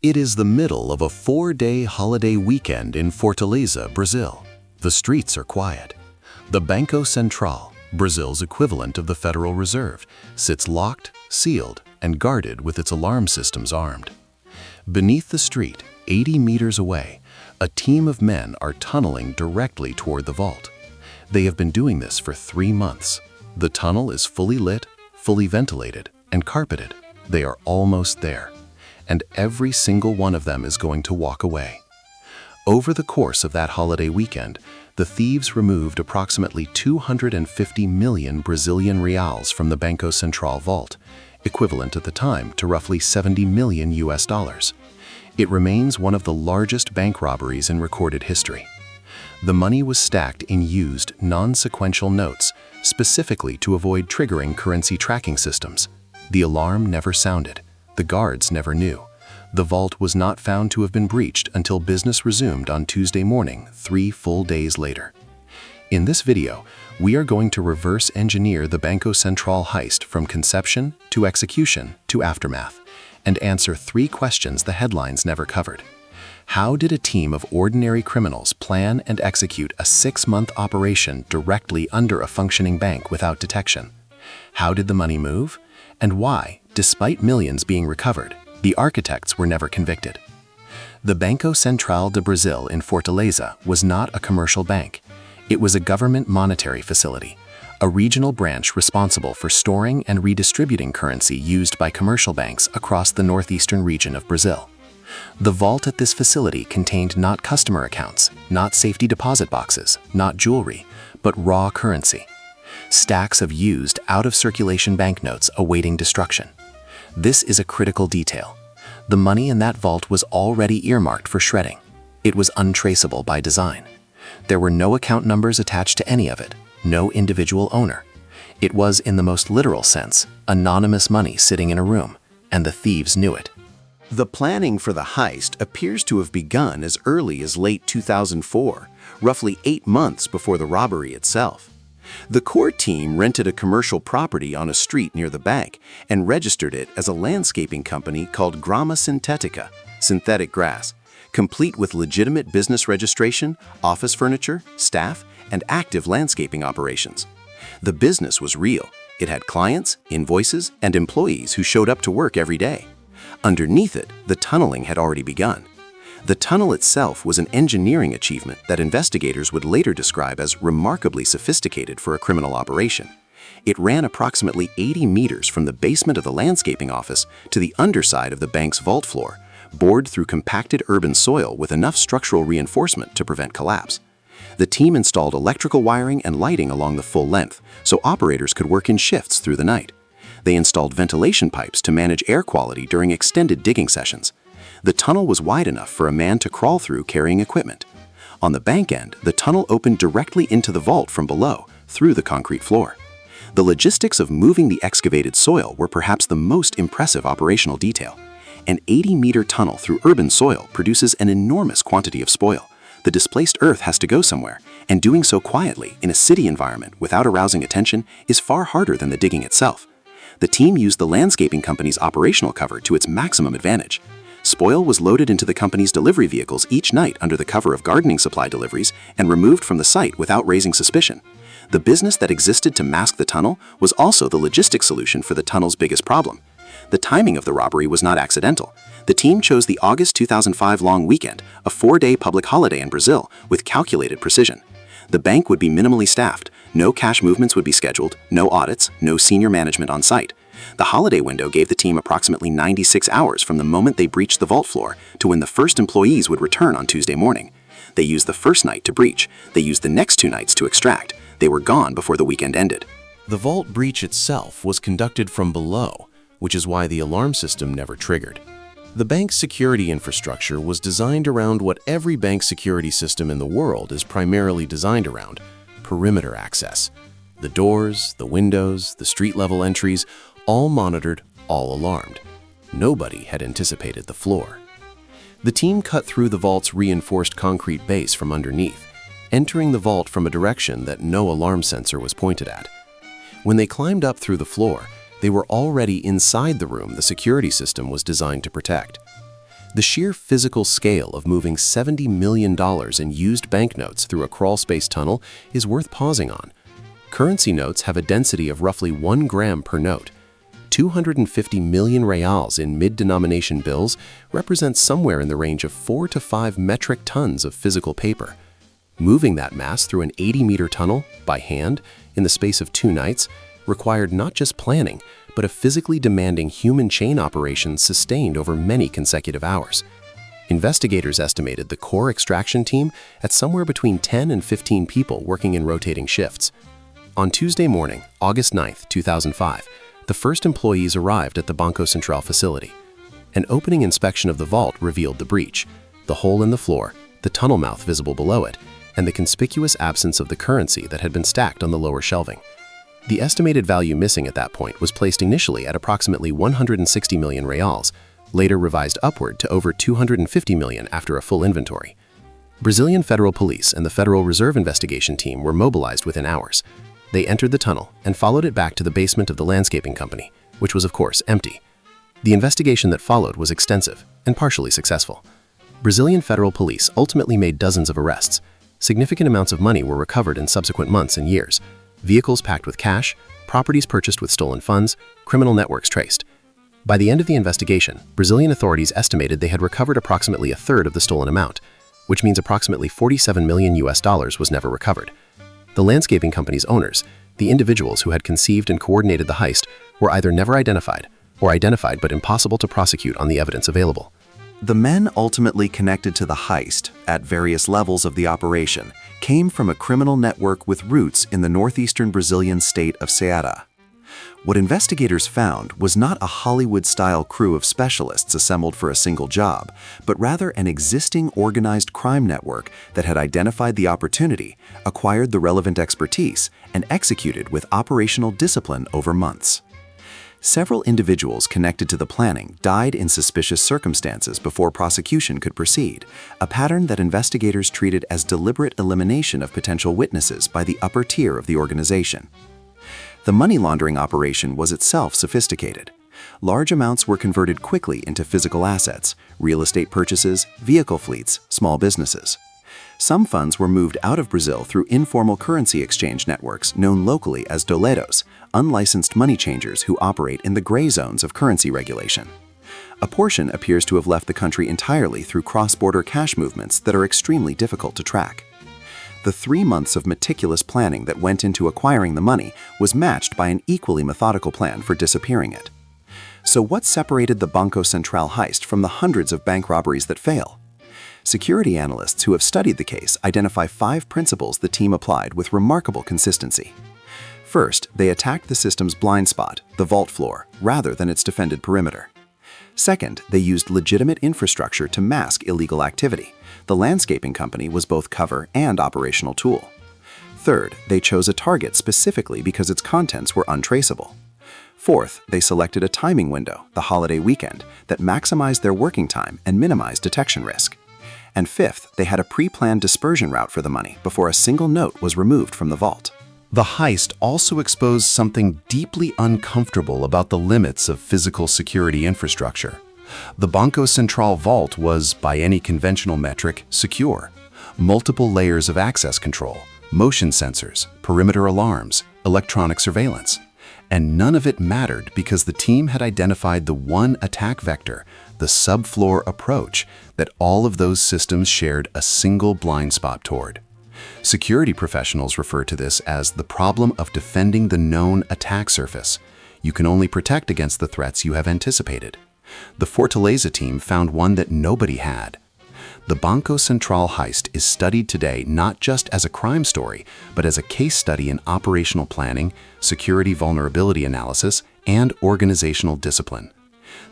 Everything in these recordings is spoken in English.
It is the middle of a 4-day holiday weekend in Fortaleza, Brazil. The streets are quiet. The Banco Central, Brazil's equivalent of the Federal Reserve, sits locked, sealed, and guarded with its alarm systems armed. Beneath the street, 80 meters away, a team of men are tunneling directly toward the vault. They have been doing this for 3 months. The tunnel is fully lit, fully ventilated, and carpeted. They are almost there, and every single one of them is going to walk away. Over the course of that holiday weekend, the thieves removed approximately 250 million Brazilian reals from the Banco Central vault, equivalent at the time to roughly 70 million US dollars. It remains one of the largest bank robberies in recorded history. The money was stacked in used, non-sequential notes, specifically to avoid triggering currency tracking systems. The alarm never sounded. The guards never knew. The vault was not found to have been breached until business resumed on Tuesday morning, 3 full days later. In this video, we are going to reverse engineer the Banco Central heist from conception to execution to aftermath, and answer 3 questions the headlines never covered. How did a team of ordinary criminals plan and execute a 6-month operation directly under a functioning bank without detection? How did the money move? And why, despite millions being recovered, the architects were never convicted? The Banco Central de Brazil in Fortaleza was not a commercial bank. It was a government monetary facility, a regional branch responsible for storing and redistributing currency used by commercial banks across the northeastern region of Brazil. The vault at this facility contained not customer accounts, not safety deposit boxes, not jewelry, but raw currency. Stacks of used, out-of-circulation banknotes awaiting destruction. This is a critical detail. The money in that vault was already earmarked for shredding. It was untraceable by design. There were no account numbers attached to any of it, no individual owner. It was, in the most literal sense, anonymous money sitting in a room, and the thieves knew it. The planning for the heist appears to have begun as early as late 2004, roughly 8 months before the robbery itself. The core team rented a commercial property on a street near the bank and registered it as a landscaping company called Grama Sintética, synthetic grass, complete with legitimate business registration, office furniture, staff, and active landscaping operations. The business was real. It had clients, invoices, and employees who showed up to work every day. Underneath it, the tunneling had already begun. The tunnel itself was an engineering achievement that investigators would later describe as remarkably sophisticated for a criminal operation. It ran approximately 80 meters from the basement of the landscaping office to the underside of the bank's vault floor, bored through compacted urban soil with enough structural reinforcement to prevent collapse. The team installed electrical wiring and lighting along the full length, so operators could work in shifts through the night. They installed ventilation pipes to manage air quality during extended digging sessions. The tunnel was wide enough for a man to crawl through carrying equipment. On the bank end, the tunnel opened directly into the vault from below, through the concrete floor. The logistics of moving the excavated soil were perhaps the most impressive operational detail. An 80-meter tunnel through urban soil produces an enormous quantity of spoil. The displaced earth has to go somewhere, and doing so quietly in a city environment without arousing attention is far harder than the digging itself. The team used the landscaping company's operational cover to its maximum advantage. Spoil was loaded into the company's delivery vehicles each night under the cover of gardening supply deliveries and removed from the site without raising suspicion. The business that existed to mask the tunnel was also the logistics solution for the tunnel's biggest problem. The timing of the robbery was not accidental. The team chose the August 2005 long weekend, a 4-day public holiday in Brazil, with calculated precision. The bank would be minimally staffed, no cash movements would be scheduled, no audits, no senior management on site. The holiday window gave the team approximately 96 hours from the moment they breached the vault floor to when the first employees would return on Tuesday morning. They used the first night to breach. They used the next 2 nights to extract. They were gone before the weekend ended. The vault breach itself was conducted from below, which is why the alarm system never triggered. The bank's security infrastructure was designed around what every bank security system in the world is primarily designed around: perimeter access. The doors, the windows, the street-level entries, all monitored, all alarmed. Nobody had anticipated the floor. The team cut through the vault's reinforced concrete base from underneath, entering the vault from a direction that no alarm sensor was pointed at. When they climbed up through the floor, they were already inside the room the security system was designed to protect. The sheer physical scale of moving $70 million in used banknotes through a crawlspace tunnel is worth pausing on. Currency notes have a density of roughly 1 gram per note. 250 million reals in mid-denomination bills represent somewhere in the range of 4 to 5 metric tons of physical paper. Moving that mass through an 80-meter tunnel, by hand, in the space of 2 nights, required not just planning, but a physically demanding human chain operation sustained over many consecutive hours. Investigators estimated the core extraction team at somewhere between 10 and 15 people working in rotating shifts. On Tuesday morning, August 9, 2005, the first employees arrived at the Banco Central facility. An opening inspection of the vault revealed the breach, the hole in the floor, the tunnel mouth visible below it, and the conspicuous absence of the currency that had been stacked on the lower shelving. The estimated value missing at that point was placed initially at approximately 160 million reals, later revised upward to over 250 million after a full inventory. Brazilian Federal Police and the Federal Reserve Investigation Team were mobilized within hours. They entered the tunnel and followed it back to the basement of the landscaping company, which was of course empty. The investigation that followed was extensive and partially successful. Brazilian Federal Police ultimately made dozens of arrests. Significant amounts of money were recovered in subsequent months and years. Vehicles packed with cash, properties purchased with stolen funds, criminal networks traced. By the end of the investigation, Brazilian authorities estimated they had recovered approximately a third of the stolen amount, which means approximately $47 million was never recovered. The landscaping company's owners, the individuals who had conceived and coordinated the heist, were either never identified or identified but impossible to prosecute on the evidence available. The men ultimately connected to the heist, at various levels of the operation, came from a criminal network with roots in the northeastern Brazilian state of Ceará. What investigators found was not a Hollywood-style crew of specialists assembled for a single job, but rather an existing organized crime network that had identified the opportunity, acquired the relevant expertise, and executed with operational discipline over months. Several individuals connected to the planning died in suspicious circumstances before prosecution could proceed, a pattern that investigators treated as deliberate elimination of potential witnesses by the upper tier of the organization. The money laundering operation was itself sophisticated. Large amounts were converted quickly into physical assets, real estate purchases, vehicle fleets, small businesses. Some funds were moved out of Brazil through informal currency exchange networks known locally as doleros, unlicensed money changers who operate in the gray zones of currency regulation. A portion appears to have left the country entirely through cross-border cash movements that are extremely difficult to track. The 3 months of meticulous planning that went into acquiring the money was matched by an equally methodical plan for disappearing it. So what separated the Banco Central heist from the hundreds of bank robberies that fail? Security analysts who have studied the case identify 5 principles the team applied with remarkable consistency. First, they attacked the system's blind spot, the vault floor, rather than its defended perimeter. Second, they used legitimate infrastructure to mask illegal activity. The landscaping company was both cover and operational tool. Third, they chose a target specifically because its contents were untraceable. Fourth, they selected a timing window, the holiday weekend, that maximized their working time and minimized detection risk. And fifth, they had a pre-planned dispersion route for the money before a single note was removed from the vault. The heist also exposed something deeply uncomfortable about the limits of physical security infrastructure. The Banco Central vault was, by any conventional metric, secure. Multiple layers of access control, motion sensors, perimeter alarms, electronic surveillance. And none of it mattered because the team had identified the one attack vector, the subfloor approach, that all of those systems shared a single blind spot toward. Security professionals refer to this as the problem of defending the known attack surface. You can only protect against the threats you have anticipated. The Fortaleza team found one that nobody had. The Banco Central heist is studied today not just as a crime story, but as a case study in operational planning, security vulnerability analysis, and organizational discipline.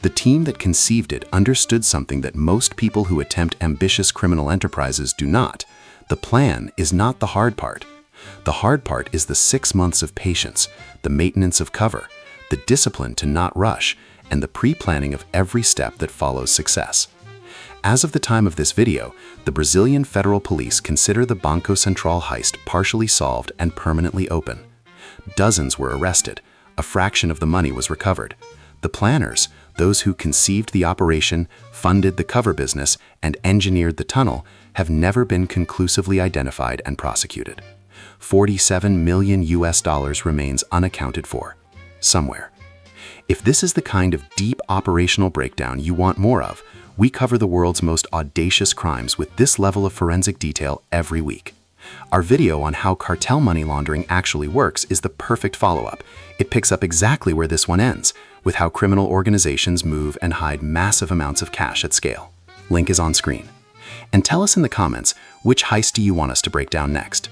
The team that conceived it understood something that most people who attempt ambitious criminal enterprises do not. The plan is not the hard part. The hard part is the 6 months of patience, the maintenance of cover, the discipline to not rush, and the pre-planning of every step that follows success. As of the time of this video, the Brazilian Federal Police consider the Banco Central heist partially solved and permanently open. Dozens were arrested. A fraction of the money was recovered. The planners, those who conceived the operation, funded the cover business, and engineered the tunnel, have never been conclusively identified and prosecuted. $47 million remains unaccounted for, somewhere. If this is the kind of deep operational breakdown you want more of, we cover the world's most audacious crimes with this level of forensic detail every week. Our video on how cartel money laundering actually works is the perfect follow-up. It picks up exactly where this one ends, with how criminal organizations move and hide massive amounts of cash at scale. Link is on screen. And tell us in the comments, which heist do you want us to break down next?